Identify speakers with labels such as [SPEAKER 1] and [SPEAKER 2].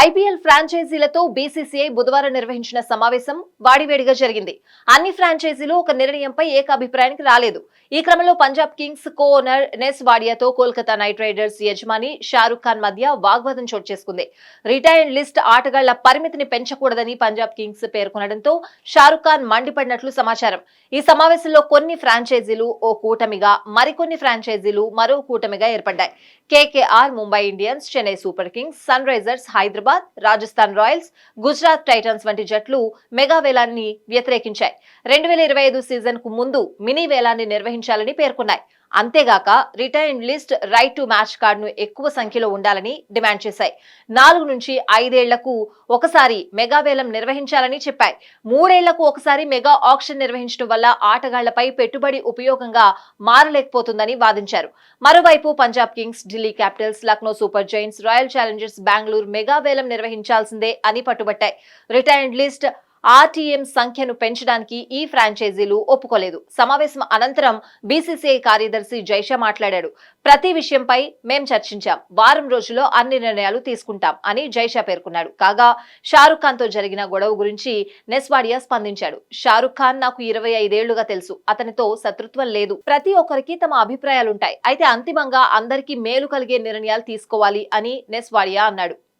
[SPEAKER 1] IPL ఫ్రాంచైజీలతో BCCI బుధవారం నిర్వహించిన సమావేశం వాడివేడిగా జరిగింది. అన్ని ఫ్రాంచైజీలు ఒక నిర్ణయంపై ఏకాభిప్రాయానికి రాలేదు. ఈ క్రమంలో Punjab kings co owner Ness వాడియాతో కోల్కతా నైట్ రైడర్స్ యజమాని షారుఖ్ ఖాన్ మధ్య వాగ్వాదం చోటు చేసుకుంది. రిటైర్డ్ లిస్ట్ ఆటగాళ్ల పరిమితిని పెంచకూడదని పంజాబ్ కింగ్స్ పేర్కొనడంతో షారుఖ్ ఖాన్ మండిపడినట్లు సమాచారం. ఈ సమావేశంలో కొన్ని ఫ్రాంచైజీలు ఓ కూటమిగా, మరికొన్ని ఫ్రాంచైజీలు మరో కూటమిగా ఏర్పడ్డాయి. KKR, Mumbai Indians, Chennai Super Kings, Sunrisers Hyderabad, Rajasthan Royals, Gujarat Titans వంటి జట్లు మెగా వేలాన్ని వ్యతిరేకించాయి. 2025 సీజన్ కు ముందు మినీ వేలాన్ని నిర్వహించాలని పేర్కొన్నాయి. అంతేగాక retired list right to match కార్డును ఎక్కువ సంఖ్యలో ఉండాలని డిమాండ్ చేశాయి. 4 నుంచి 5 ఏళ్లకు ఒకసారి మెగా వేలం నిర్వహించాలని చెప్పాయి. 3 ఏళ్లకు ఒకసారి మెగా ఆక్షన్ నిర్వహించడం వల్ల ఆటగాళ్లపై పెట్టుబడి ఉపయోగంగా మారలేకపోతుందని వాదించారు. మరోవైపు Punjab Kings, Delhi Capitals, Lucknow super Giants, royal Challengers Bengaluru mega వేలం నిర్వహించాల్సిందే అని పట్టుబట్టాయి. రిటైర్డ్ లిస్ట్ ఆర్టీఎం సంఖ్యను పెంచడానికి ఈ ఫ్రాంచైజీలు ఒప్పుకోలేదు. సమావేశం అనంతరం బీసీసీఐ కార్యదర్శి జైషా మాట్లాడాడు. ప్రతి విషయంపై మేం చర్చించాం. వారం రోజుల్లో అన్ని నిర్ణయాలు తీసుకుంటాం అని జైషా పేర్కొన్నాడు. కాగా షారుఖ్ ఖాన్ తో జరిగిన గొడవ గురించి నెస్వాడియా స్పందించాడు. షారుఖ్ ఖాన్ నాకు 25 ఏళ్లుగా తెలుసు. అతనితో శత్రుత్వం లేదు. ప్రతి ఒక్కరికి తమ అభిప్రాయాలుంటాయి. అయితే అంతిమంగా అందరికీ మేలు కలిగే నిర్ణయాలు తీసుకోవాలి అని నెస్వాడియా అన్నాడు.